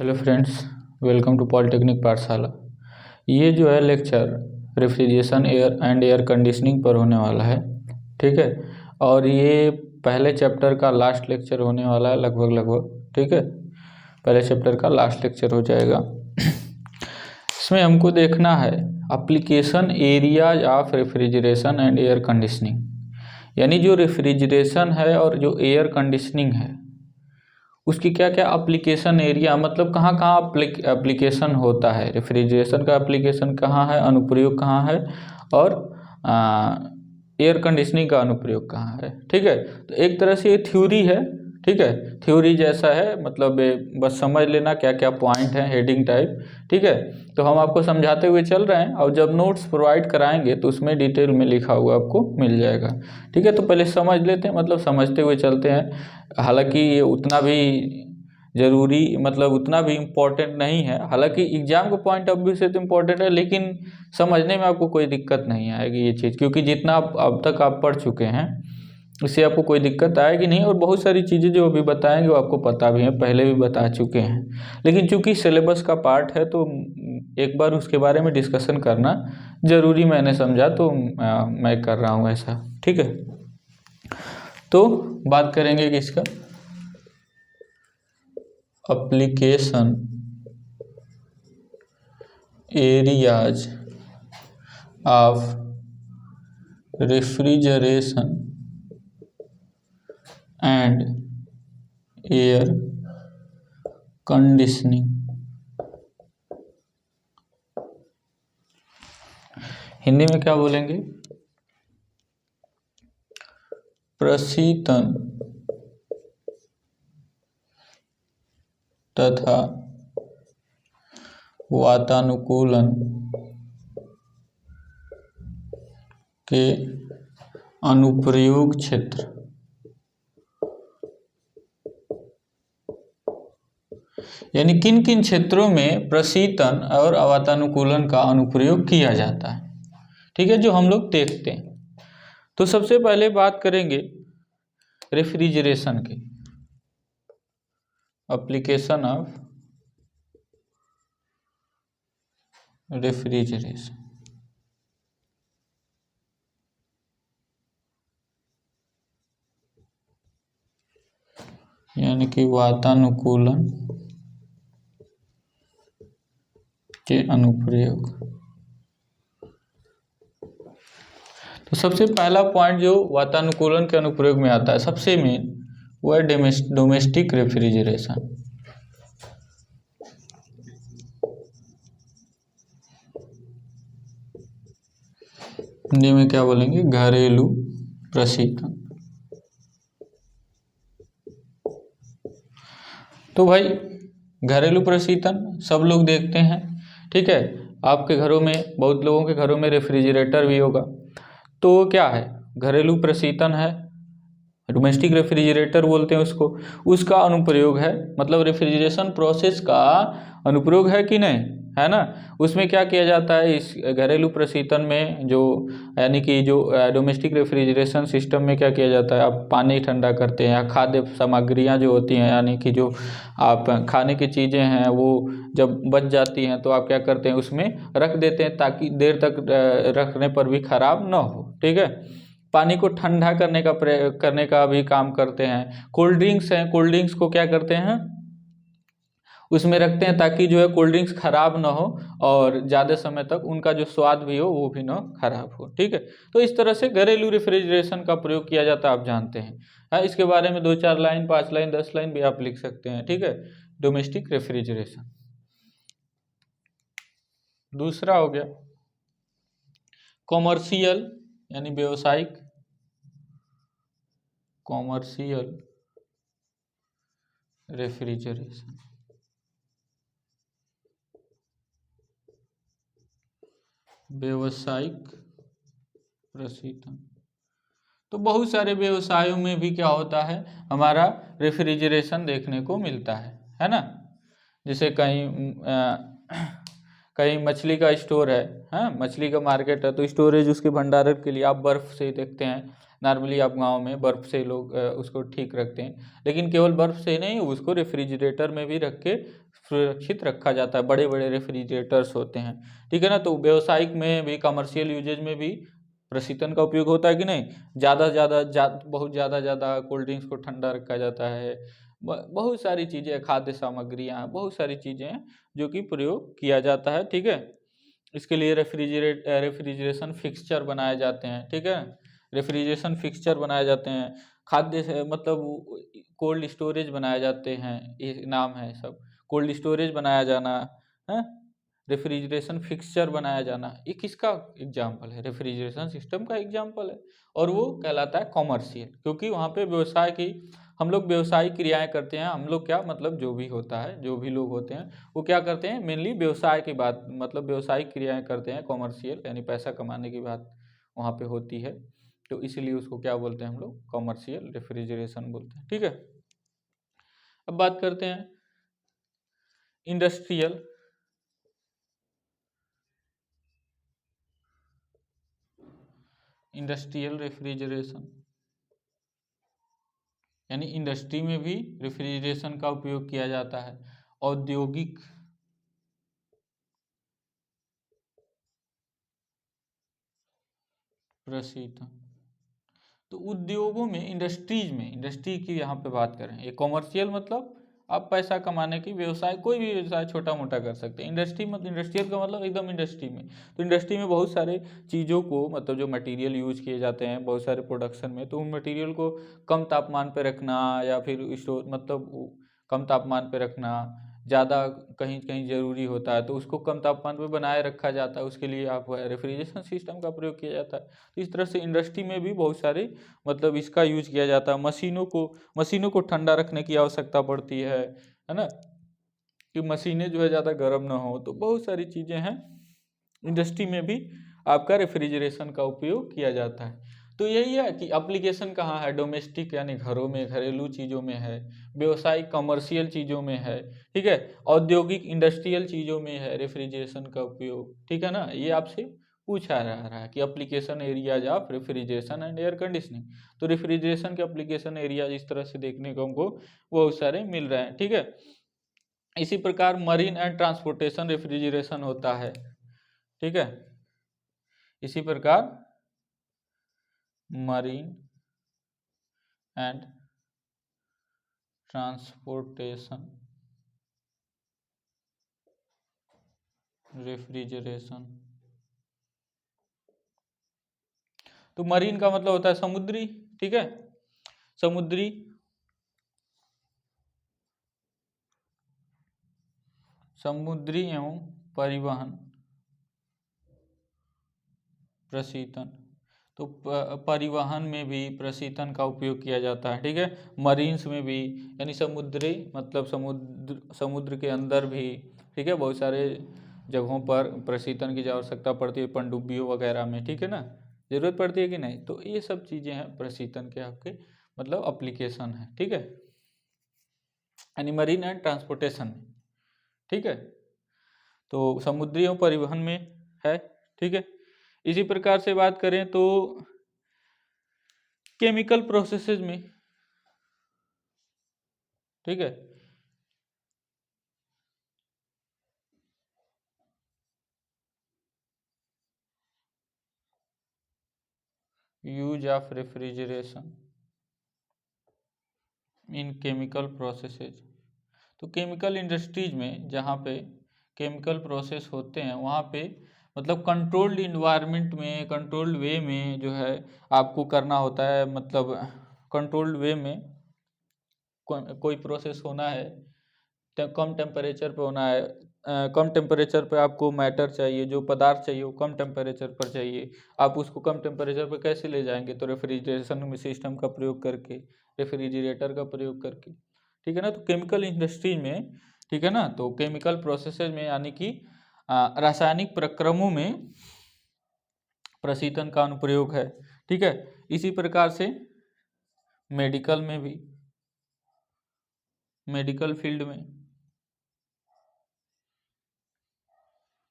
Hello friends, welcome to polytechnic Pathshala. ये जो है lecture refrigeration air and air conditioning पर होने वाला है, ठीक है। और ये पहले चैप्टर का लास्ट लेक्चर होने वाला है लगभग, ठीक है। पहले चैप्टर का लास्ट लेक्चर हो जाएगा। इसमें हमको देखना है application areas of refrigeration and air conditioning, यानी जो रेफ्रिजरेशन है और जो एयर कंडीशनिंग है उसकी क्या क्या एप्लीकेशन एरिया, मतलब कहाँ कहाँ एप्लीकेशन होता है। रेफ्रिजरेशन का एप्लीकेशन कहाँ है, अनुप्रयोग कहाँ है, और एयर कंडीशनिंग का अनुप्रयोग कहाँ है, ठीक है। तो एक तरह से ये थ्योरी है, ठीक है। थ्योरी जैसा है, मतलब बस समझ लेना क्या क्या पॉइंट है, हेडिंग टाइप, ठीक है। तो हम आपको समझाते हुए चल रहे हैं और जब नोट्स प्रोवाइड कराएंगे तो उसमें डिटेल में लिखा हुआ आपको मिल जाएगा, ठीक है। तो पहले समझ लेते हैं, मतलब समझते हुए चलते हैं। हालांकि ये उतना भी ज़रूरी, मतलब उतना भी इम्पोर्टेंट नहीं है। हालांकि एग्जाम का पॉइंट ऑफ व्यू से तो इम्पोर्टेंट है, लेकिन समझने में आपको कोई दिक्कत नहीं आएगी ये चीज़, क्योंकि जितना आप अब तक आप पढ़ चुके हैं इससे आपको कोई दिक्कत आएगी नहीं। और बहुत सारी चीज़ें जो अभी बताएंगे वो आपको पता भी है, पहले भी बता चुके हैं, लेकिन चूंकि सिलेबस का पार्ट है तो एक बार उसके बारे में डिस्कशन करना ज़रूरी मैंने समझा, तो मैं कर रहा हूँ ऐसा, ठीक है। तो बात करेंगे कि इसका application areas of refrigeration and air conditioning. Hindi में क्या बोलेंगे? प्रशीतन तथा वातानुकूलन के अनुप्रयोग क्षेत्र, यानी किन किन क्षेत्रों में प्रशीतन और वातानुकूलन का अनुप्रयोग किया जाता है, ठीक है, जो हम लोग देखते हैं। तो सबसे पहले बात करेंगे रेफ्रिजरेशन की, एप्लीकेशन ऑफ रेफ्रिजरेशन। यानी कि वातानुकूलन के अनुप्रयोग। तो सबसे पहला पॉइंट जो वातानुकूलन के अनुप्रयोग में आता है, सबसे मेन वो है डोमेस्टिक रेफ्रिजरेशन। हिंदी में क्या बोलेंगे? घरेलू प्रशीतन। तो भाई घरेलू प्रशीतन सब लोग देखते हैं, ठीक है। आपके घरों में, बहुत लोगों के घरों में रेफ्रिजरेटर भी होगा। तो क्या है? घरेलू प्रशीतन है, डोमेस्टिक रेफ्रिजरेटर बोलते हैं उसको। उसका अनुप्रयोग है, मतलब रेफ्रिजरेशन प्रोसेस का अनुप्रयोग है कि नहीं, है ना। उसमें क्या किया जाता है इस घरेलू प्रशीतन में, जो यानी कि जो डोमेस्टिक रेफ्रिजरेशन सिस्टम में क्या किया जाता है, आप पानी ठंडा करते हैं या खाद्य सामग्रियां जो होती हैं, यानी कि जो आप खाने की चीज़ें हैं वो जब बच जाती हैं तो आप क्या करते हैं, उसमें रख देते हैं ताकि देर तक रखने पर भी खराब ना हो, ठीक है। पानी को ठंडा करने का भी काम करते हैं। कोल्ड ड्रिंक्स हैं, कोल्ड ड्रिंक्स को क्या करते हैं, उसमें रखते हैं ताकि जो है कोल्ड ड्रिंक्स खराब ना हो और ज़्यादा समय तक उनका जो स्वाद भी हो वो भी ना खराब हो, ठीक है। तो इस तरह से घरेलू रेफ्रिजरेशन का प्रयोग किया जाता है, आप जानते हैं। हाँ, इसके बारे में 2-4 लाइन, 5 लाइन, 10 लाइन भी आप लिख सकते हैं, ठीक है। Domestic refrigeration. दूसरा हो गया कॉमर्शियल, यानी व्यवसायिक, कॉमर्शियल रेफ्रिजरेशन। व्यवसायिक प्रशीतन। तो बहुत सारे व्यवसायों में भी क्या होता है, हमारा रेफ्रिजरेशन देखने को मिलता है ना। जैसे कहीं मछली का स्टोर है, हाँ, मछली का मार्केट है, तो स्टोरेज उसके भंडारण के लिए आप बर्फ़ से देखते हैं नॉर्मली आप गांव में बर्फ़ से लोग उसको ठीक रखते हैं, लेकिन केवल बर्फ़ से नहीं, उसको रेफ्रिजरेटर में भी रख के सुरक्षित रखा जाता है। बड़े बड़े रेफ्रिजरेटर्स होते हैं, ठीक है ना। तो व्यावसायिक में भी, कमर्शियल यूजेज में भी प्रशीतन का उपयोग होता है कि नहीं। बहुत ज़्यादा कोल्ड ड्रिंक्स को ठंडा रखा जाता है। बहुत सारी चीज़ें, खाद्य सामग्रियाँ, बहुत सारी चीज़ें हैं जो कि प्रयोग किया जाता है, ठीक है। इसके लिए रेफ्रिजरेशन फिक्सचर बनाए जाते हैं, ठीक है। रेफ्रिजरेशन फिक्सचर बनाए जाते हैं। खाद्य से मतलब कोल्ड स्टोरेज बनाए जाते हैं, ये नाम है सब। कोल्ड स्टोरेज बनाया जाना है, रेफ्रिजरेशन फिक्सचर बनाया जाना, ये किसका एग्जाम्पल है? रेफ्रिजरेशन सिस्टम का एग्जाम्पल है। और वो कहलाता है कॉमर्शियल, क्योंकि वहाँ पे व्यवसाय की, हम लोग व्यवसायिक क्रियाएं करते हैं। हम लोग क्या मतलब, जो भी होता है, जो भी लोग होते हैं वो क्या करते हैं, मेनली व्यवसाय की बात, मतलब व्यवसायिक क्रियाएं करते हैं। कॉमर्शियल यानी पैसा कमाने की बात वहाँ पे होती है, तो इसीलिए उसको क्या बोलते हैं हम लोग, कॉमर्शियल रेफ्रिजरेशन बोलते हैं, ठीक है। अब बात करते हैं इंडस्ट्रियल। इंडस्ट्रियल रेफ्रिजरेशन यानी इंडस्ट्री में भी रेफ्रिजरेशन का उपयोग किया जाता है। औद्योगिक प्रशीतन, तो उद्योगों में, इंडस्ट्रीज में, इंडस्ट्री की यहाँ पे बात करें, ये कॉमर्शियल मतलब आप पैसा कमाने की व्यवसाय, कोई भी व्यवसाय छोटा मोटा कर सकते हैं। इंडस्ट्री मतलब, इंडस्ट्रियल का मतलब एकदम इंडस्ट्री में। तो इंडस्ट्री में बहुत सारे चीज़ों को, मतलब जो मटेरियल यूज किए जाते हैं बहुत सारे प्रोडक्शन में, तो उन मटेरियल को कम तापमान पर रखना, या फिर स्टोर मतलब कम तापमान पर रखना, ज़्यादा कहीं कहीं ज़रूरी होता है तो उसको कम तापमान पर बनाए रखा जाता है। उसके लिए आप रेफ्रिजरेशन सिस्टम का प्रयोग किया जाता है। तो इस तरह से इंडस्ट्री में भी बहुत सारे मतलब इसका यूज किया जाता है। मशीनों को ठंडा रखने की आवश्यकता पड़ती है ना, कि मशीनें जो है ज़्यादा गर्म ना हो। तो बहुत सारी चीज़ें हैं, इंडस्ट्री में भी आपका रेफ्रिजरेशन का उपयोग किया जाता है। तो यही है कि एप्लीकेशन कहाँ है, डोमेस्टिक यानी घरों में, घरेलू चीज़ों में है, व्यवसायिक कमर्शियल चीज़ों में है, ठीक है, औद्योगिक इंडस्ट्रियल चीज़ों में है रेफ्रिजरेशन का उपयोग, ठीक है ना। ये आपसे पूछा जा रहा है कि application areas of refrigeration and air conditioning. तो रेफ्रिजरेशन के एप्लीकेशन एरियाज इस तरह से देखने को हमको बहुत सारे मिल रहे हैं, ठीक है। इसी प्रकार मरीन एंड ट्रांसपोर्टेशन रेफ्रिजरेशन होता है, ठीक है। इसी प्रकार मरीन एंड ट्रांसपोर्टेशन रेफ्रिजरेशन, तो मरीन का मतलब होता है समुद्री, ठीक है, समुद्री समुद्री एवं परिवहन प्रशीतन। तो परिवहन में भी प्रशीतन का उपयोग किया जाता है, ठीक है। मरीन्स में भी यानी समुद्री मतलब समुद्र के अंदर भी, ठीक है, बहुत सारे जगहों पर प्रशीतन की आवश्यकता पड़ती है, पनडुब्बियों वगैरह में, ठीक है ना, जरूरत पड़ती है कि नहीं। तो ये सब चीज़ें हैं प्रशीतन के आपके मतलब एप्लीकेशन है, ठीक है, यानी मरीन एंड ट्रांसपोर्टेशन, ठीक है। तो समुद्री और परिवहन में है, ठीक है। इसी प्रकार से बात करें तो केमिकल प्रोसेसेस में, ठीक है, use of refrigeration in chemical processes. तो केमिकल इंडस्ट्रीज में जहाँ पे केमिकल प्रोसेस होते हैं वहाँ पे मतलब कंट्रोल्ड इन्वायरमेंट में, कंट्रोल्ड वे में जो है आपको करना होता है। मतलब कंट्रोल्ड वे में कोई प्रोसेस होना है, कम टेम्परेचर पे होना है। कम टेम्परेचर पे आपको मैटर चाहिए, जो पदार्थ चाहिए वो कम टेम्परेचर पर चाहिए। आप उसको कम टेम्परेचर पर कैसे ले जाएंगे? तो रेफ्रिजरेशन में सिस्टम का प्रयोग करके, रेफ्रिजरेटर का प्रयोग करके, ठीक है ना। तो केमिकल इंडस्ट्री में, ठीक है ना, तो केमिकल प्रोसेसेस में यानी कि रासायनिक प्रक्रमों में प्रशीतन का अनुप्रयोग है, ठीक है। इसी प्रकार से मेडिकल में भी, मेडिकल फील्ड में,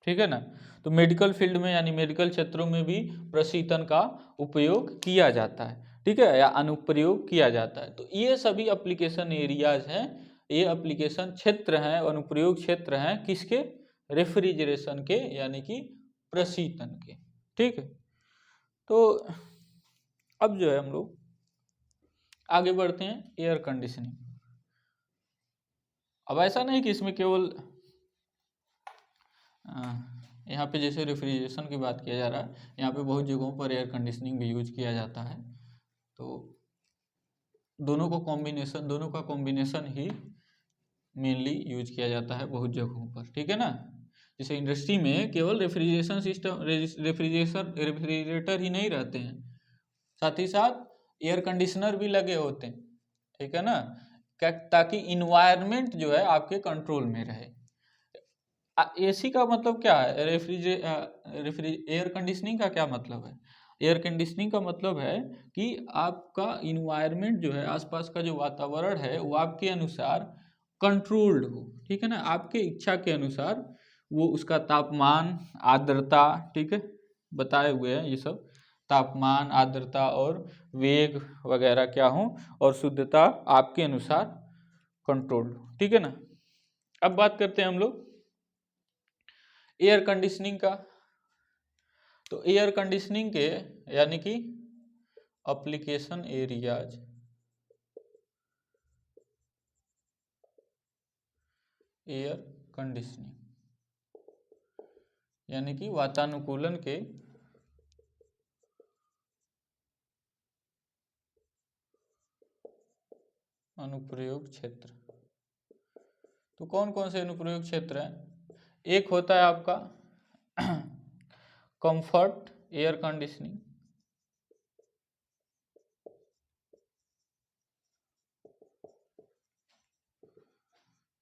ठीक है ना, तो मेडिकल फील्ड में यानी मेडिकल क्षेत्रों में भी प्रशीतन का उपयोग किया जाता है, ठीक है, या अनुप्रयोग किया जाता है। तो ये सभी एप्लीकेशन एरियाज हैं, ये एप्लीकेशन क्षेत्र हैं, अनुप्रयोग क्षेत्र हैं किसके, रेफ्रिजरेशन के, यानी कि प्रशीतन के। ठीक है, तो अब जो है हम लोग आगे बढ़ते हैं एयर कंडीशनिंग। अब ऐसा नहीं कि इसमें केवल यहाँ पे जैसे रेफ्रिजरेशन की बात किया जा रहा है, यहाँ पे बहुत जगहों पर एयर कंडीशनिंग भी यूज किया जाता है। तो दोनों का कॉम्बिनेशन ही मेनली यूज किया जाता है बहुत जगहों पर, ठीक है ना। जैसे इंडस्ट्री में केवल रेफ्रिजरेशन सिस्टम रेफ्रिजरेटर ही नहीं रहते हैं, साथ ही साथ एयर कंडीशनर भी लगे होते हैं, ठीक है ना, ताकि इन्वायरमेंट जो है आपके कंट्रोल में रहे। एसी का मतलब क्या है, एयर कंडीशनिंग का क्या मतलब है। एयर कंडीशनिंग का मतलब है कि आपका इन्वायरमेंट जो है, आसपास का जो वातावरण है वो आपके अनुसार कंट्रोल्ड हो, ठीक है ना, आपके इच्छा के अनुसार वो उसका तापमान, आर्द्रता, ठीक है, बताए हुए हैं ये सब, तापमान, आर्द्रता और वेग वगैरह क्या हो, और शुद्धता आपके अनुसार कंट्रोल्ड हो, ठीक है ना। अब बात करते हैं हम लोग एयर कंडीशनिंग का। तो एयर कंडीशनिंग के यानी कि एप्लीकेशन एरियाज, एयर कंडीशनिंग यानी कि वातानुकूलन के अनुप्रयोग क्षेत्र। तो कौन कौन से अनुप्रयोग क्षेत्र हैं, एक होता है आपका कंफर्ट एयर कंडीशनिंग,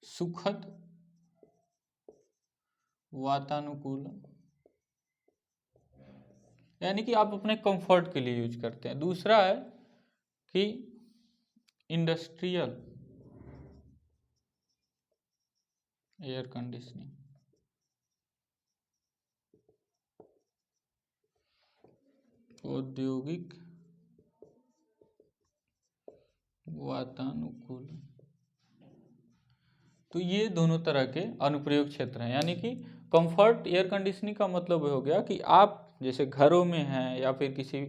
सुखद वातानुकूलन, यानी कि आप अपने कंफर्ट के लिए यूज करते हैं। दूसरा है कि इंडस्ट्रियल एयर कंडीशनिंग, औद्योगिक वातानुकूलन। तो ये दोनों तरह के अनुप्रयोग क्षेत्र हैं। यानी कि कंफर्ट एयर कंडीशनिंग का मतलब हो गया कि आप जैसे घरों में हैं या फिर किसी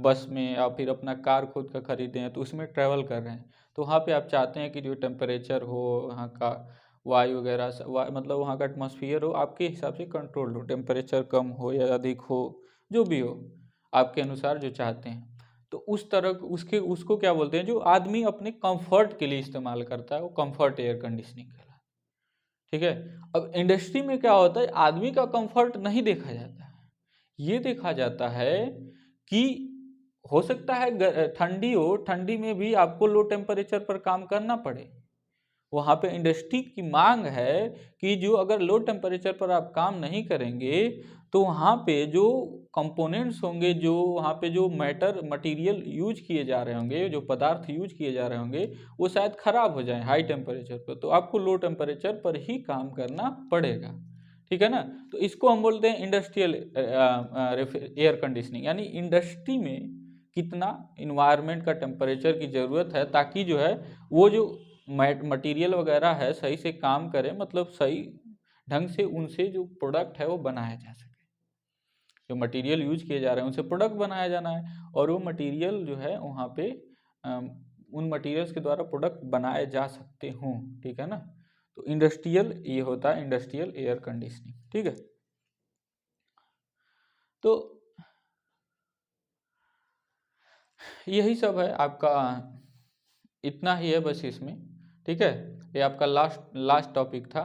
बस में या फिर अपना कार खुद का खरीदे हैं तो उसमें ट्रैवल कर रहे हैं, तो वहाँ पे आप चाहते हैं कि जो टेम्परेचर हो, वहाँ का वायु वगैरह मतलब वहाँ का एटमॉस्फेयर हो आपके हिसाब से कंट्रोल हो, टेम्परेचर कम हो या अधिक हो, जो भी हो आपके अनुसार जो चाहते हैं। तो उस तरह उसको क्या बोलते हैं, जो आदमी अपने कंफर्ट के लिए इस्तेमाल करता है वो कंफर्ट एयर कंडीशनिंग कहलाता है, ठीक है। अब इंडस्ट्री में क्या होता है, आदमी का कंफर्ट नहीं देखा जाता है, ये देखा जाता है कि हो सकता है ठंडी हो, ठंडी में भी आपको लो टेम्परेचर पर काम करना पड़े। वहाँ पे इंडस्ट्री की मांग है कि जो अगर लो टेम्परेचर पर आप काम नहीं करेंगे तो वहाँ पे जो कंपोनेंट्स होंगे, जो वहाँ पे जो मटेरियल यूज किए जा रहे होंगे, जो पदार्थ यूज किए जा रहे होंगे वो शायद ख़राब हो जाए हाई टेम्परेचर पर, तो आपको लो टेम्परेचर पर ही काम करना पड़ेगा, ठीक है ना। तो इसको हम बोलते हैं इंडस्ट्रियल एयर कंडीशनिंग, यानी इंडस्ट्री में कितना इन्वायरमेंट का टेम्परेचर की ज़रूरत है ताकि जो है वो जो मटेरियल वगैरह है सही से काम करे, मतलब सही ढंग से उनसे जो प्रोडक्ट है वो बनाया जा सके। जो मटेरियल यूज किए जा रहे हैं उनसे प्रोडक्ट बनाया जाना है, और वो मटेरियल जो है वहाँ पे उन मटेरियल्स के द्वारा प्रोडक्ट बनाए जा सकते हों, ठीक है ना। तो इंडस्ट्रियल ये होता है इंडस्ट्रियल एयर कंडीशनिंग, ठीक है। तो यही सब है आपका, इतना ही है बस इसमें, ठीक है। ये आपका लास्ट टॉपिक था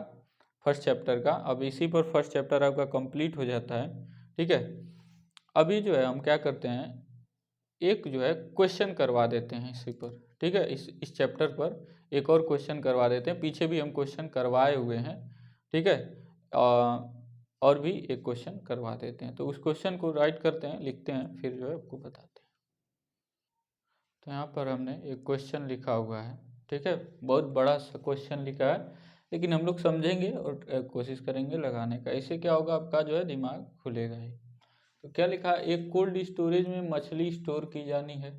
फर्स्ट चैप्टर का। अब इसी पर फर्स्ट चैप्टर आपका कंप्लीट हो जाता है, ठीक है। अभी जो है हम क्या करते हैं, एक जो है क्वेश्चन करवा देते हैं इसी पर, ठीक है। इस चैप्टर पर एक और क्वेश्चन करवा देते हैं, पीछे भी हम क्वेश्चन करवाए हुए हैं, ठीक है। और भी एक क्वेश्चन करवा देते हैं, तो उस क्वेश्चन को राइट करते हैं, लिखते हैं, फिर जो है आपको बताते हैं। तो यहाँ पर हमने एक क्वेश्चन लिखा हुआ है, ठीक है, बहुत बड़ा सा क्वेश्चन लिखा है, लेकिन हम लोग समझेंगे और कोशिश करेंगे लगाने का। इससे क्या होगा, आपका जो है दिमाग खुलेगा ही। तो क्या लिखा है, एक कोल्ड स्टोरेज में मछली स्टोर की जानी है,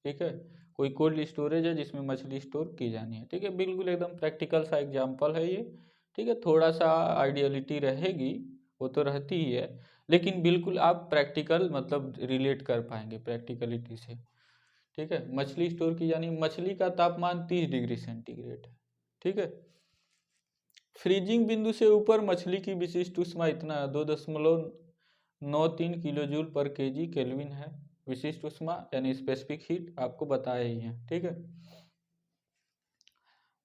ठीक है, कोई कोल्ड स्टोरेज है जिसमें मछली स्टोर की जानी है। ठीक है, बिल्कुल एकदम प्रैक्टिकल सा एग्जाम्पल है ये। ठीक है, थोड़ा सा आइडियलिटी रहेगी, वो तो रहती ही है, लेकिन बिल्कुल आप प्रैक्टिकल मतलब रिलेट कर पाएंगे प्रैक्टिकलिटी से। ठीक है, मछली स्टोर की जानी, मछली का तापमान 30 डिग्री सेंटीग्रेड है। ठीक है, फ्रीजिंग बिंदु से ऊपर मछली की विशिष्ट ऊष्मा इतना 2.93 किलो जूल पर केजी केल्विन है। विशिष्ट ऊष्मा यानी स्पेसिफिक हीट आपको बताया ही है। ठीक है,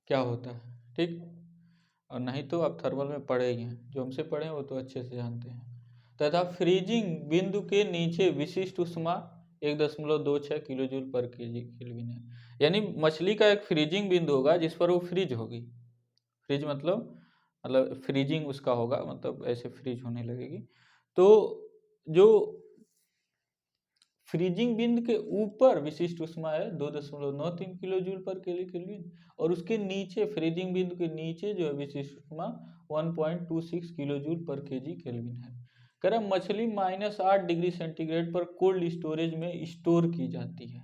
क्या होता है। ठीक, और नहीं तो आप थर्मल में पढ़े ही हैं, जो हमसे पढ़े हैं वो तो अच्छे से जानते हैं। तथा फ्रीजिंग बिंदु के नीचे विशिष्ट ऊष्मा 1.26 किलो जूल पर केजी केल्विन है। यानी मछली का एक फ्रीजिंग बिंदु होगा जिस पर वो फ्रीज होगी। फ्रीज मतलब फ्रीजिंग उसका होगा, मतलब ऐसे फ्रीज होने लगेगी। तो जो फ्रीजिंग बिंदु के ऊपर विशिष्ट ऊष्मा है 2.93 किलो जूल पर केल्विन, और उसके नीचे फ्रीजिंग बिंदु के नीचे जो है विशिष्ट ऊष्मा 1.26 किलो जूल पर केजी केल्विन है। कह रहा मछली -8 डिग्री सेंटीग्रेड पर कोल्ड स्टोरेज में स्टोर की जाती है।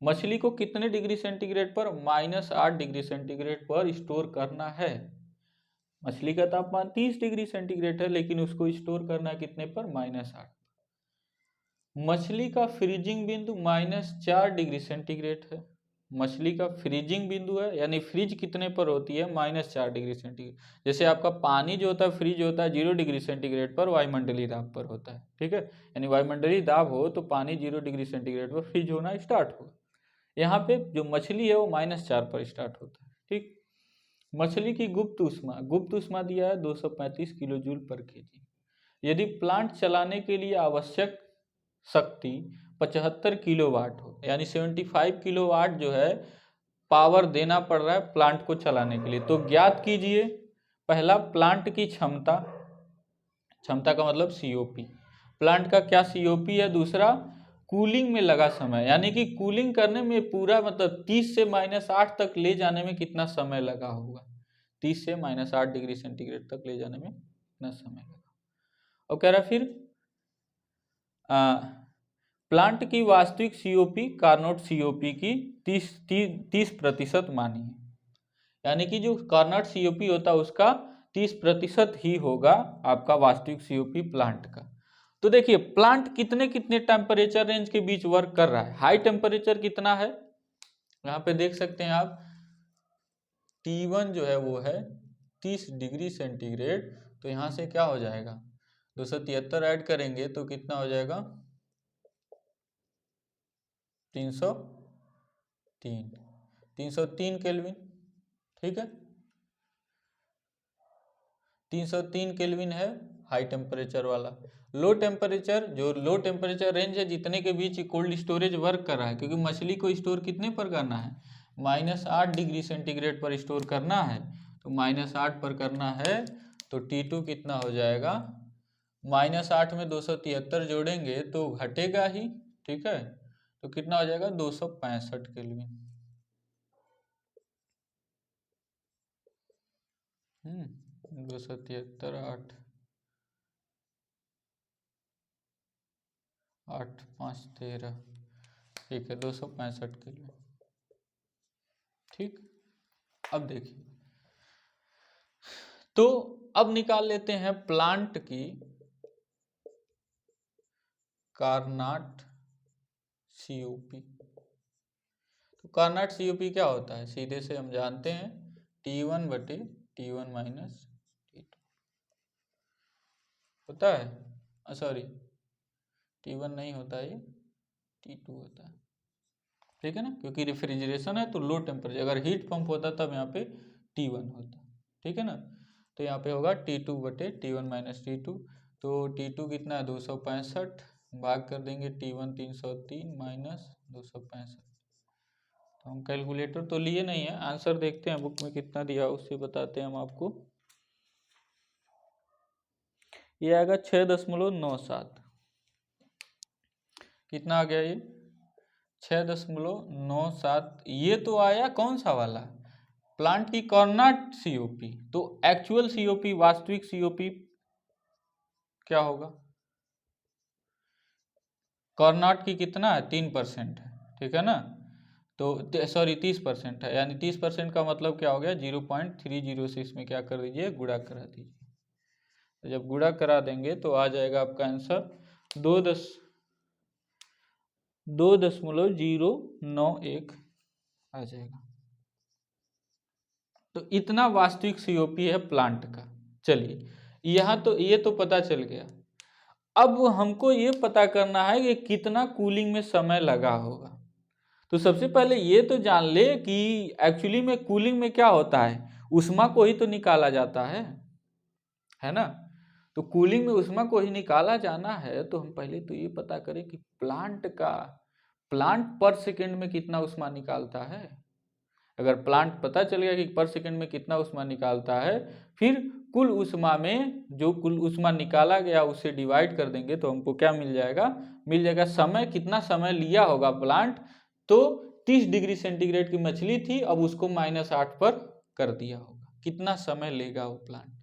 मछली को कितने डिग्री सेंटीग्रेड पर? -8 डिग्री सेंटीग्रेड पर स्टोर करना है। मछली का तापमान 30 डिग्री सेंटीग्रेड है, लेकिन उसको स्टोर करना है कितने पर? -8। मछली का फ्रीजिंग बिंदु -4 डिग्री सेंटीग्रेड है। मछली का फ्रीजिंग बिंदु है, यानी फ्रीज कितने पर होती है? -4 डिग्री सेंटीग्रेड। जैसे आपका पानी जो होता है फ्रीज होता है 0 डिग्री सेंटीग्रेड पर, वायुमंडलीय दाब पर होता है। ठीक है, यानी वायुमंडलीय दाब हो तो पानी 0 डिग्री सेंटीग्रेड पर फ्रीज होना स्टार्ट होगा। यहाँ पे जो मछली है वो -4 पर स्टार्ट होता है। ठीक, मछली की गुप्त ऊष्मा दिया है 235 किलो जूल पर केजी। यदि प्लांट चलाने के लिए आवश्यक शक्ति 75 किलोवाट हो, यानी 75 किलोवाट जो है पावर देना पड़ रहा है प्लांट को चलाने के लिए, तो ज्ञात कीजिए पहला प्लांट की क्षमता का मतलब सीओपी, प्लांट का क्या सीओपी है। दूसरा कूलिंग में लगा समय, यानी कि कूलिंग करने में पूरा मतलब 30 से -8 तक ले जाने में कितना समय लगा होगा। 30 से -8 डिग्री सेंटीग्रेड तक ले जाने में कितना समय लगा। और कह रहा फिर प्लांट की वास्तविक सीओपी कार्नोट सीओपी की 30% मानिए, यानी कि जो कार्नोट सीओपी होता है उसका 30% ही होगा आपका वास्तविक सीओपी प्लांट का। तो देखिए प्लांट कितने कितने टेम्परेचर रेंज के बीच वर्क कर रहा है। हाई टेम्परेचर कितना है, यहाँ पे देख सकते हैं आप, T1 जो है वो है 30 डिग्री सेंटीग्रेड। तो यहाँ से क्या हो जाएगा, 273 ऐड करेंगे तो कितना हो जाएगा, 303 केल्विन। ठीक है, 303 केल्विन है हाई टेम्परेचर वाला। लो टेम्परेचर, जो लो टेम्परेचर रेंज है जितने के बीच कोल्ड स्टोरेज वर्क कर रहा है, क्योंकि मछली को स्टोर कितने पर करना है? -8 डिग्री सेंटीग्रेड पर स्टोर करना है। तो -8 पर करना है तो T2 कितना हो जाएगा, -8 में 273 जोड़ेंगे तो घटेगा ही। ठीक है, तो कितना हो जाएगा, 265 केल्विन। 273 8 8 5 13, ठीक है 265 केल्विन। ठीक, अब देखिए, तो अब निकाल लेते हैं प्लांट की कार्नोट सीओपी। तो कार्नोट सीओपी क्या होता है, सीधे से हम जानते हैं T1 बटे T1 माइनस T2 होता है। सॉरी, T1 नहीं होता, ये T2 होता है। ठीक है ना, क्योंकि रेफ्रिजरेशन है तो लो टेम्परेचर, अगर हीट पंप होता तब यहाँ पे T1 होता। ठीक है ना, तो यहाँ पे होगा T2 बटे T1 माइनस T2। तो T2 कितना है, 265, भाग कर देंगे T1 303 माइनस 265। तो हम कैलकुलेटर तो लिए नहीं है, आंसर देखते हैं बुक में कितना दिया उससे बताते हैं हम आपको। ये आएगा 6.97। कितना आ गया ये, 6.97। ये तो आया कौन सा वाला, प्लांट की कार्नोट सीओपी। तो एक्चुअल सीओपी, वास्तविक सीओपी क्या होगा, कार्नोट की कितना है, 3% है। ठीक है ना, तो सॉरी 30% है, यानी 30% का मतलब क्या हो गया 0.30 से इसमें क्या कर दीजिए, गुणा करा दीजिए। तो जब गुणा करा देंगे तो आ जाएगा आपका आंसर 2.091 आ जाएगा। तो इतना वास्तविक सीओपी है प्लांट का। चलिए यहाँ तो ये तो पता चल गया। अब हमको ये पता करना है कि कितना कूलिंग में समय लगा होगा। तो सबसे पहले ये तो जान ले कि एक्चुअली में कूलिंग में क्या होता है, ऊष्मा को ही तो निकाला जाता है ना। तो कूलिंग में ऊष्मा को ही निकाला जाना है, तो हम पहले तो ये पता करें कि प्लांट पर सेकंड में कितना ऊष्मा निकालता है। अगर प्लांट पता चल गया कि पर सेकंड में कितना ऊष्मा निकालता है, फिर कुल ऊष्मा में जो कुल ऊष्मा निकाला गया उसे डिवाइड कर देंगे तो हमको क्या मिल जाएगा समय, कितना समय लिया होगा प्लांट। तो 30 डिग्री सेंटीग्रेड की मछली थी, अब उसको -8 पर कर दिया होगा, कितना समय लेगा वो प्लांट।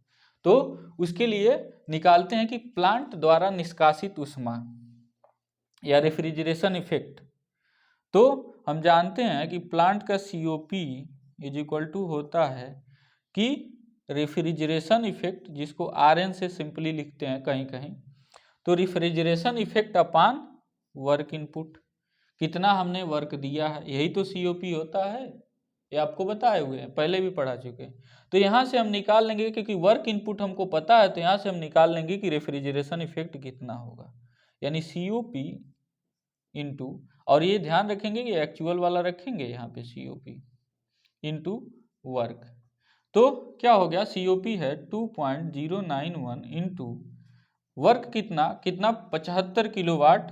तो उसके लिए निकालते हैं कि प्लांट द्वारा निष्कासित ऊष्मा या रेफ्रिजरेशन इफेक्ट। तो हम जानते हैं कि प्लांट का COP इज इक्वल टू होता है कि रेफ्रिजरेशन इफेक्ट, जिसको RN से सिंपली लिखते हैं कहीं कहीं, तो रेफ्रिजरेशन इफेक्ट अपान वर्क इनपुट, कितना हमने वर्क दिया है, यही तो COP होता है। ये आपको बताए हुए हैं, पहले भी पढ़ा चुके हैं। तो यहाँ से हम निकाल लेंगे, क्योंकि वर्क इनपुट हमको पता है, तो यहाँ से हम निकाल लेंगे कि रेफ्रिजरेशन इफेक्ट कितना होगा, यानी COP इंटू, और ये ध्यान रखेंगे कि एक्चुअल वाला रखेंगे यहाँ पे COP इंटू वर्क। तो क्या हो गया, COP है 2.091 इंटू वर्क कितना 75 किलोवाट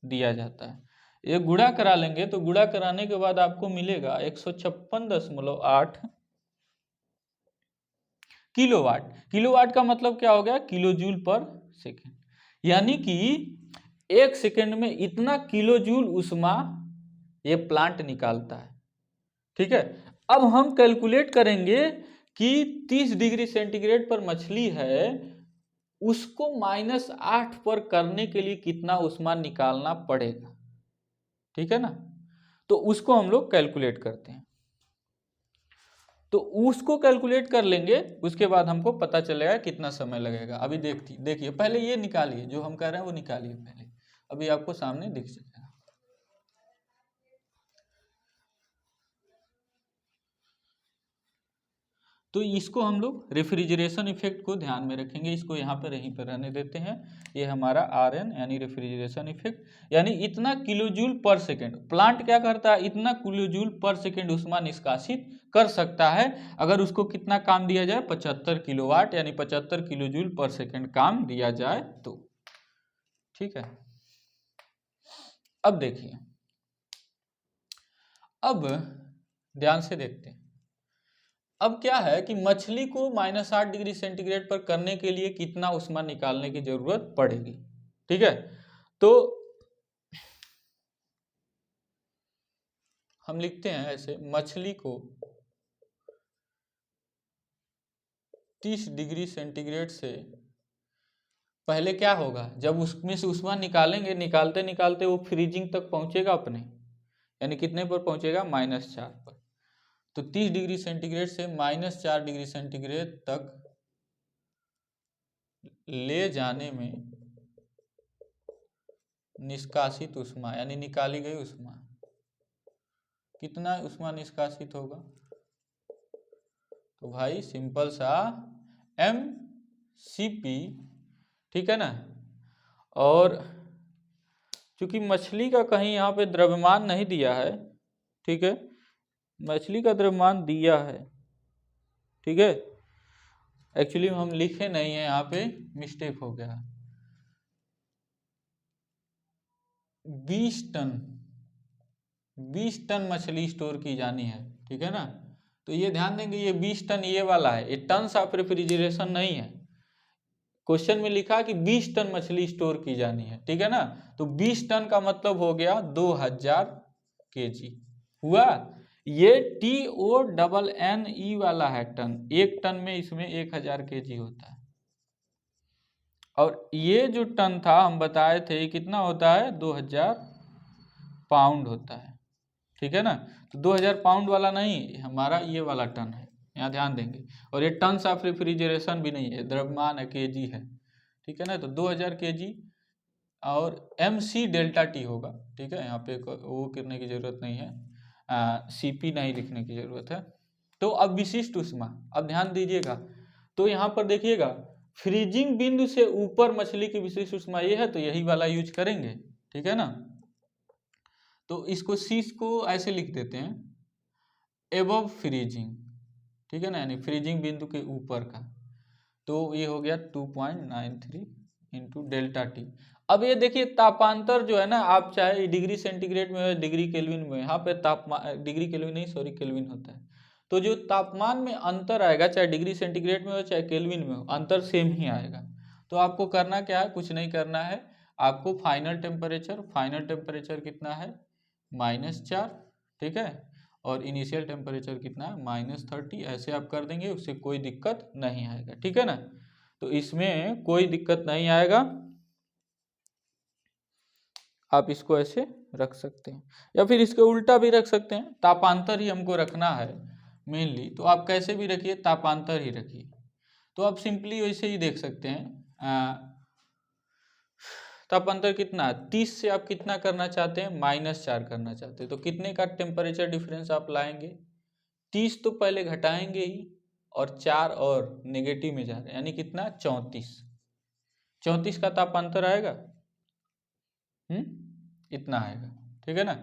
दिया जाता है। ये गुणा करा लेंगे, तो गुणा कराने के बाद आपको मिलेगा 156.8 किलोवाट। किलोवाट का मतलब क्या हो गया, किलो जूल पर सेकेंड, यानी कि 1 सेकेंड में इतना किलो जूल ऊष्मा ये प्लांट निकालता है। ठीक है, अब हम कैलकुलेट करेंगे कि 30 डिग्री सेंटीग्रेड पर मछली है, उसको -8 पर करने के लिए कितना ऊष्मा निकालना पड़ेगा। ठीक है ना, तो उसको हम लोग कैलकुलेट करते हैं। तो उसको कैलकुलेट कर लेंगे, उसके बाद हमको पता चलेगा कितना समय लगेगा। अभी देखिए पहले ये निकालिए, जो हम कह रहे हैं वो निकालिए पहले, अभी आपको सामने दिख जाएगा। तो इसको हम लोग रेफ्रिजरेशन इफेक्ट को ध्यान में रखेंगे, इसको यहाँ पर यहीं पर रहने देते हैं। ये हमारा RN यानी रेफ्रिजरेशन इफेक्ट, यानी इतना किलोजूल पर सेकेंड प्लांट क्या करता है, इतना किलोजूल पर सेकेंड ऊष्मा निष्कासित कर सकता है, अगर उसको कितना काम दिया जाए 75 किलोवाट, यानी 75 किलोजूल पर सेकेंड काम दिया जाए तो। ठीक है, अब देखिए, अब ध्यान से देखते हैं। अब क्या है कि मछली को -8 डिग्री सेंटीग्रेड पर करने के लिए कितना ऊष्मा निकालने की जरूरत पड़ेगी। ठीक है, तो हम लिखते हैं ऐसे, मछली को 30 डिग्री सेंटीग्रेड से पहले क्या होगा, जब उसमें से ऊष्मा निकालेंगे, निकालते निकालते वो फ्रीजिंग तक पहुंचेगा अपने, यानी कितने पर पहुंचेगा, -4 पर। तो 30 डिग्री सेंटीग्रेड से -4 डिग्री सेंटीग्रेड तक ले जाने में निष्कासित ऊष्मा, यानी निकाली गई ऊष्मा, कितना ऊष्मा निष्कासित होगा, तो भाई सिंपल सा mCp। ठीक है ना, और चूंकि मछली का कहीं यहाँ पे द्रव्यमान नहीं दिया है, ठीक है, मछली का द्रव्यमान दिया है, ठीक है, एक्चुअली हम लिखे नहीं है, यहाँ पे मिस्टेक हो गया। 20 टन मछली स्टोर की जानी है। ठीक है ना, तो ये ध्यान देंगे, ये 20 टन ये वाला है, ये टन्स ऑफ रेफ्रिजरेशन नहीं है। क्वेश्चन में लिखा कि 20 टन मछली स्टोर की जानी है। ठीक है ना, तो 20 टन का मतलब हो गया 2000 kg हुआ। ये TONNE वाला है टन, एक टन में इसमें 1000 kg होता है। और ये जो टन था हम बताए थे कितना होता है, 2000 पाउंड होता है। ठीक है ना। तो 2000 पाउंड वाला नहीं, हमारा ये वाला टन है, यहाँ ध्यान देंगे। और ये टन्स ऑफ रेफ्रिजरेशन भी नहीं है, द्रव्यमान है, केजी है, ठीक है ना। तो 2000 केजी और MC डेल्टा टी होगा, ठीक है। यहाँ पे वो करने की जरूरत नहीं है, CP नहीं लिखने की जरूरत है। तो अब विशिष्ट ऊष्मा, अब ध्यान दीजिएगा, तो यहाँ पर देखिएगा फ्रीजिंग बिंदु से ऊपर मछली की विशिष्ट ऊष्मा ये है, तो यही वाला यूज करेंगे, ठीक है ना। तो इसको शीश को ऐसे लिख देते हैं, एबव फ्रीजिंग, ठीक है ना, यानी फ्रीजिंग बिंदु के ऊपर का। तो ये हो गया 2.93 इंटू डेल्टा टी। अब ये देखिए तापांतर जो है ना, आप चाहे डिग्री सेंटीग्रेड में हो, डिग्री केल्विन में, यहाँ पे तापमान डिग्री केल्विन नहीं, सॉरी केल्विन होता है। तो जो तापमान में अंतर आएगा, चाहे डिग्री सेंटीग्रेड में हो चाहे केल्विन में हो, अंतर सेम ही आएगा। तो आपको करना क्या है, कुछ नहीं करना है, आपको फाइनल टेम्परेचर कितना है, -4, ठीक है। और इनिशियल टेम्परेचर कितना है, -30। ऐसे आप कर देंगे, उससे कोई दिक्कत नहीं आएगा, ठीक है ना। तो इसमें कोई दिक्कत नहीं आएगा, आप इसको ऐसे रख सकते हैं, या फिर इसके उल्टा भी रख सकते हैं। तापांतर ही हमको रखना है मेनली, तो आप कैसे भी रखिए, तापांतर ही रखिए। तो आप सिंपली वैसे ही देख सकते हैं, तापांतर कितना है, 30 से आप कितना करना चाहते हैं, -4 करना चाहते हैं। तो कितने का टेम्परेचर डिफरेंस आप लाएंगे, 30 तो पहले घटाएंगे ही, और 4 और नेगेटिव में जा रहे हैं, यानी कितना, 34 का तापांतर आएगा, इतना आएगा, ठीक है ना।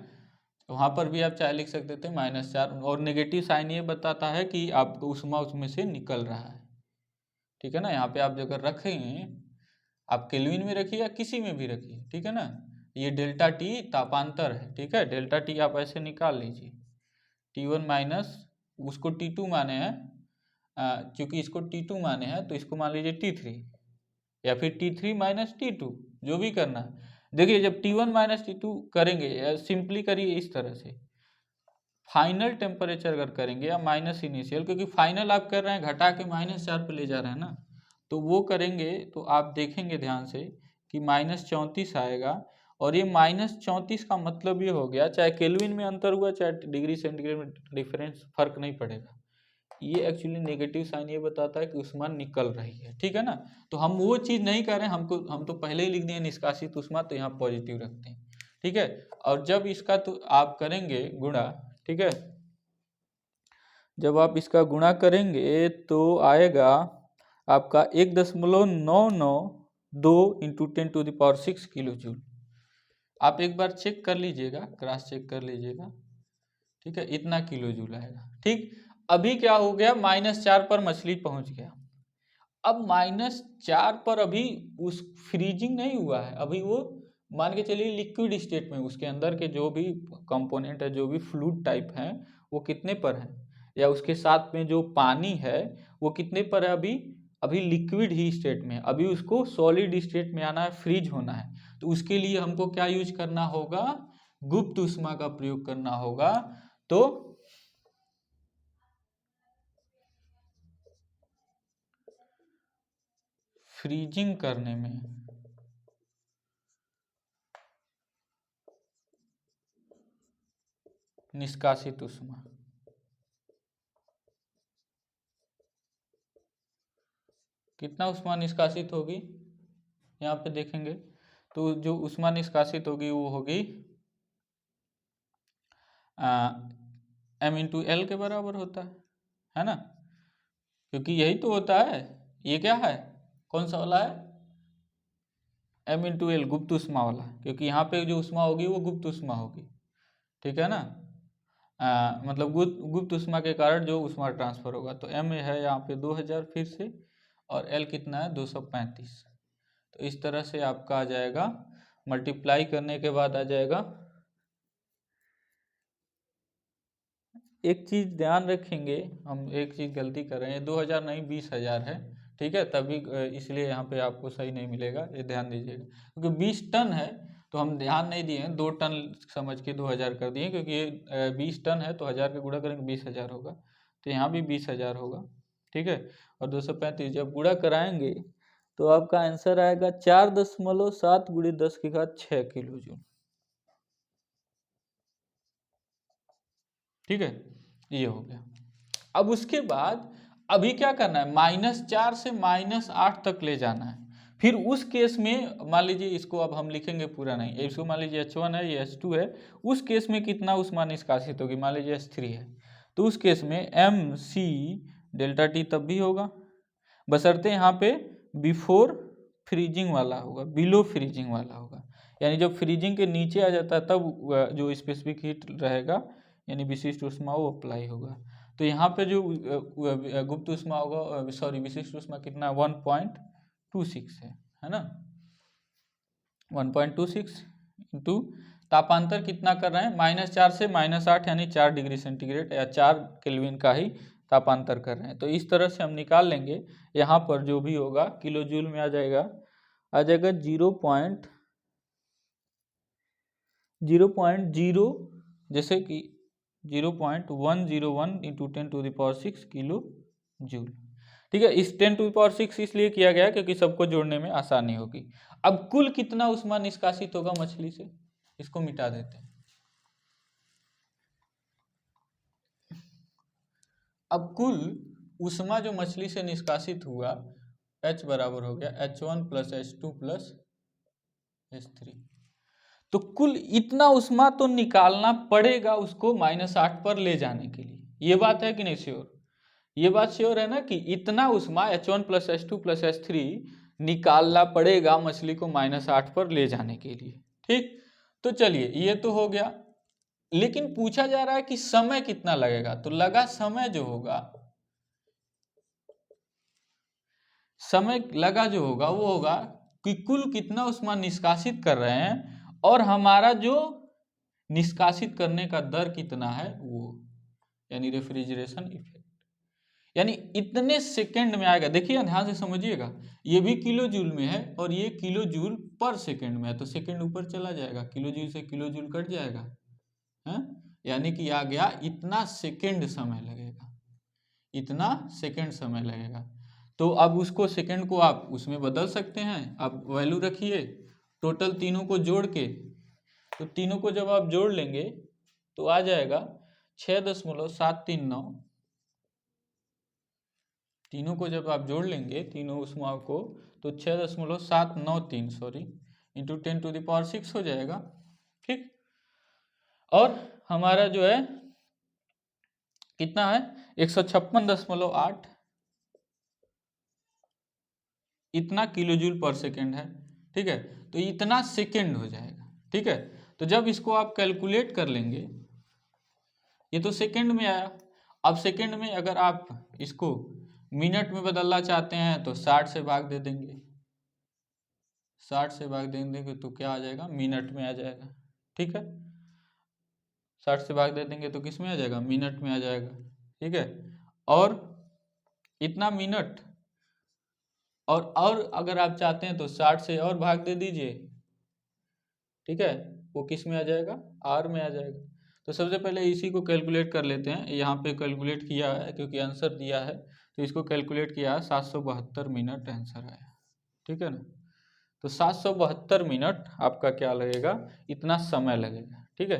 तो वहाँ पर भी आप चाहे लिख सकते थे -4, और नेगेटिव साइन ये बताता है कि आपको ऊष्मा उसमें से निकल रहा है, ठीक है ना। यहाँ पे आप अगर रखेंगे, आप केल्विन में रखिए या किसी में भी रखिए, ठीक है ना। ये डेल्टा टी तापांतर है, ठीक है। डेल्टा टी आप ऐसे निकाल लीजिए, T1 माइनस, उसको T2 माने हैं, क्योंकि इसको T2 माने हैं, तो इसको मान लीजिए T3, या फिर T3 माइनस T2, जो भी करना है। देखिए जब T1 माइनस T2 करेंगे, सिंपली करिए इस तरह से, फाइनल टेम्परेचर अगर करेंगे या माइनस इनिशियल, क्योंकि फाइनल आप कर रहे हैं घटा के -4 पे ले जा रहे हैं ना, तो वो करेंगे तो आप देखेंगे ध्यान से कि -34 आएगा। और ये -34 का मतलब ये हो गया, चाहे केल्विन में अंतर हुआ चाहे डिग्री सेंटीग्रेड में डिफरेंस, फर्क नहीं पड़ेगा। ये एक्चुअली नेगेटिव साइन ये बताता है कि ऊष्मा निकल रही है, ठीक है ना। तो हम वो चीज़ नहीं कर रहे हैं, हम तो पहले ही लिख दिए निष्कासित ऊष्मा, तो यहाँ पॉजिटिव रखते हैं, ठीक है। और जब इसका तो आप करेंगे गुणा, ठीक है, जब आप इसका गुणा करेंगे तो आएगा आपका 1.992 इंटू 10⁶ किलो जूल। आप एक बार चेक कर लीजिएगा, क्रॉस चेक कर लीजिएगा, ठीक है, इतना किलो जूल आएगा, ठीक। अभी क्या हो गया, -4 पर मछली पहुंच गया। अब -4 पर अभी उस फ्रीजिंग नहीं हुआ है, अभी वो मान के चलिए लिक्विड स्टेट में, उसके अंदर के जो भी कंपोनेंट है, जो भी फ्लूइड टाइप हैं, वो कितने पर है, या उसके साथ में जो पानी है वो कितने पर है, अभी अभी लिक्विड ही स्टेट में है। अभी उसको सॉलिड स्टेट में आना है, फ्रीज होना है। तो उसके लिए हमको क्या यूज करना होगा, गुप्त ऊष्मा का प्रयोग करना होगा। तो फ्रीजिंग करने में निष्कासित ऊष्मा, कितना ऊष्मा निष्कासित होगी, यहाँ पे देखेंगे तो जो ऊष्मा निष्कासित होगी वो होगी m×L के बराबर होता है ना, क्योंकि यही तो होता है। ये क्या है, कौन सा वाला है, m×L, गुप्त ऊष्मा वाला, क्योंकि यहाँ पे जो ऊष्मा होगी वो गुप्त ऊष्मा होगी, ठीक है ना। मतलब गुप्त ऊष्मा के कारण जो ऊष्मा ट्रांसफर होगा। तो m है यहाँ पे 2000 फिर से, और L कितना है, 235। तो इस तरह से आपका आ जाएगा, मल्टीप्लाई करने के बाद आ जाएगा। एक चीज़ ध्यान रखेंगे, हम एक चीज़ गलती कर रहे हैं, 2000 नहीं 20,000 है, ठीक है। तभी इसलिए यहाँ पे आपको सही नहीं मिलेगा, ये ध्यान दीजिएगा, क्योंकि 20 टन है तो हम ध्यान नहीं दिए हैं, 2 टन समझ के 2000 कर दिए, क्योंकि ये 20 टन है तो 1000 का गुणा करेंगे 20,000 होगा, तो यहाँ भी 20,000 होगा, ठीक है। और 235 जब गुणा कराएंगे तो आपका आंसर आएगा 4.7 × 10⁶ किलो जूल। ठीक है, ये हो गया। अब उसके बाद अभी क्या करना है, -4 से -8 तक ले जाना है। फिर उस केस में मान लीजिए इसको अब हम लिखेंगे पूरा नहीं, इसको मान लीजिए H1 है, ये H2 है, उस केस में कितना उष्मा निष्कासित होगी, मान लीजिए H3 है, तो उस केस में mc डेल्टा टी तब भी होगा, बशर्ते यहाँ पे बिफोर फ्रीजिंग वाला होगा, बिलो फ्रीजिंग वाला होगा, यानी जब फ्रीजिंग के नीचे आ जाता है तब जो स्पेसिफिक हीट रहेगा यानी विशिष्ट ऊष्मा वो अप्लाई होगा। तो यहाँ पे जो गुप्त ऊष्मा होगा, सॉरी विशिष्ट ऊष्मा कितना 1.26 है ना, 1.26 इंटू तापांतर कितना कर रहे हैं, -4 से -8 यानी 4 डिग्री सेंटीग्रेड या 4 केल्विन का ही तापांतर कर रहे हैं। तो इस तरह से हम निकाल लेंगे, यहाँ पर जो भी होगा किलो जूल में आ जाएगा 0.0 जैसे कि 0.101 इंटू 10⁶ किलो जूल। ठीक है, इस 10⁶ इसलिए किया गया क्योंकि सबको जोड़ने में आसानी होगी। अब कुल कितना उष्मा निष्कासित होगा मछली से, इसको मिटा देते हैं। अब कुल उष्मा जो मछली से निष्कासित हुआ H बराबर हो गया H1 + H2 + H3। तो कुल इतना उष्मा तो निकालना पड़ेगा उसको -8 पर ले जाने के लिए, ये बात है कि नहीं श्योर, ये बात श्योर है ना कि इतना उष्मा H1 + H2 + H3 निकालना पड़ेगा मछली को -8 पर ले जाने के लिए। ठीक, तो चलिए ये तो हो गया, लेकिन पूछा जा रहा है कि समय कितना लगेगा, तो लगा समय जो होगा, समय लगा जो होगा वो होगा कि कुल कितना उष्मा निष्कासित कर रहे हैं और हमारा जो निष्कासित करने का दर कितना है वो, यानी रेफ्रिजरेशन इफेक्ट, यानी इतने सेकंड में आएगा। देखिए ध्यान से समझिएगा, ये भी किलो जूल में है और ये किलो जूल पर सेकंड में है, तो सेकंड ऊपर चला जाएगा, किलो जूल से किलो जूल कट जाएगा, है, यानी कि आ गया इतना सेकंड समय लगेगा, इतना सेकंड समय लगेगा। तो अब उसको सेकंड को आप उसमें बदल सकते हैं, आप वैल्यू रखिए टोटल तीनों को जोड़ के, तो तीनों को जब आप जोड़ लेंगे तो आ जाएगा 6.739, तीनों को जब आप जोड़ लेंगे तीनों उष्मा को तो 6.793 सॉरी इंटू 10⁶ हो जाएगा। ठीक, और हमारा जो है कितना है 156.8 इतना किलो जूल पर सेकेंड है। ठीक है, तो इतना सेकेंड हो जाएगा। ठीक है, तो जब इसको आप कैलकुलेट कर लेंगे, ये तो सेकेंड में आया, अब सेकेंड में अगर आप इसको मिनट में बदलना चाहते हैं तो 60 से भाग दे देंगे, 60 से भाग दे देंगे तो क्या आ जाएगा, मिनट में आ जाएगा। ठीक है, 60 से भाग दे देंगे तो किस में आ जाएगा, मिनट में आ जाएगा। ठीक है, और इतना मिनट, और अगर आप चाहते हैं तो 60 से और भाग दे दीजिए। ठीक है, वो किस में आ जाएगा, आर में आ जाएगा। तो सबसे पहले इसी को कैलकुलेट कर लेते हैं, यहाँ पे कैलकुलेट किया है क्योंकि आंसर दिया है, तो इसको कैलकुलेट किया है 772 मिनट आंसर आया। ठीक है ना, तो 772 मिनट आपका क्या लगेगा, इतना समय लगेगा। ठीक है,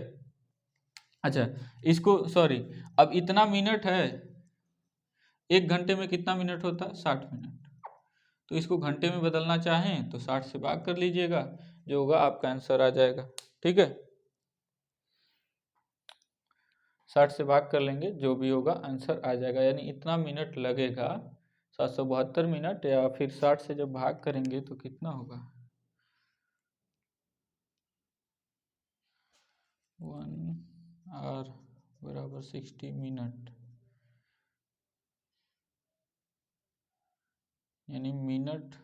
अच्छा इसको सॉरी, अब इतना मिनट है, 1 घंटे में कितना मिनट होता है, 60 मिनट, तो इसको घंटे में बदलना चाहें तो 60 से भाग कर लीजिएगा, जो होगा आपका आंसर आ जाएगा। ठीक है, 60 से भाग कर लेंगे, जो भी होगा आंसर आ जाएगा, यानी इतना मिनट लगेगा 772 मिनट, या फिर 60 से जब भाग करेंगे तो कितना होगा, 1 आवर = 60 मिनट, यानी मिनट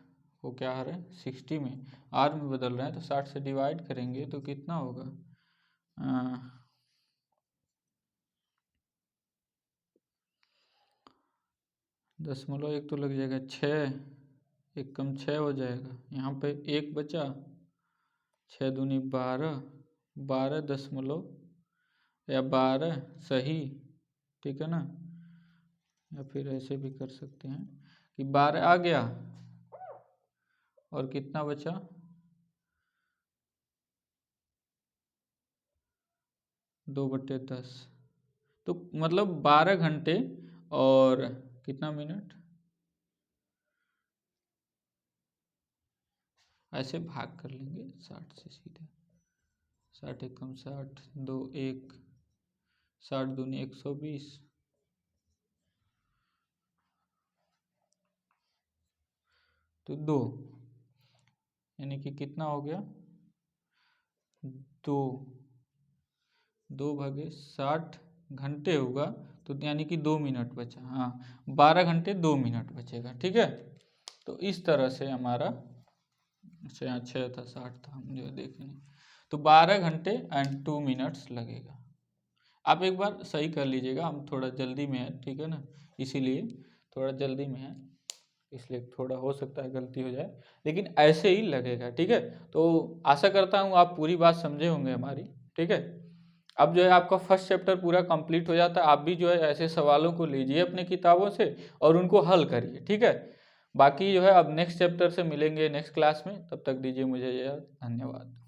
को क्या आ रहा है 60 में आर में बदल रहे हैं, तो 60 से डिवाइड करेंगे तो कितना होगा, 0.1 तो लग जाएगा, 6 1 कम 6 हो जाएगा, यहाँ पे 1 बचा, 6 दूनी 12, 12 दशमलव या 12 सही। ठीक है ना, या फिर ऐसे भी कर सकते हैं कि 12 आ गया और कितना बचा, 2/10, तो मतलब 12 घंटे और कितना मिनट, ऐसे भाग कर लेंगे 60 से सीधे, 60 एकम 60, 2 1, 60 दूनी 120, तो 2, यानी कि कितना हो गया, 2 घंटे होगा, तो यानी कि 2 मिनट बचा। हाँ, 12 घंटे 2 मिनट बचेगा। ठीक है, तो इस तरह से हमारा 6 था 60 था, हम जो देखे नहीं, तो 12 घंटे एंड 2 मिनट्स लगेगा। आप एक बार सही कर लीजिएगा, हम थोड़ा जल्दी में है, ठीक है ना, इसीलिए थोड़ा जल्दी में है, इसलिए थोड़ा हो सकता है गलती हो जाए, लेकिन ऐसे ही लगेगा। ठीक है, तो आशा करता हूँ आप पूरी बात समझे होंगे हमारी। ठीक है, अब जो है आपका फर्स्ट चैप्टर पूरा कंप्लीट हो जाता है। आप भी जो है ऐसे सवालों को लीजिए अपने किताबों से और उनको हल करिए। ठीक है, बाकी जो है अब नेक्स्ट चैप्टर से मिलेंगे नेक्स्ट क्लास में, तब तक दीजिए मुझे यार, धन्यवाद।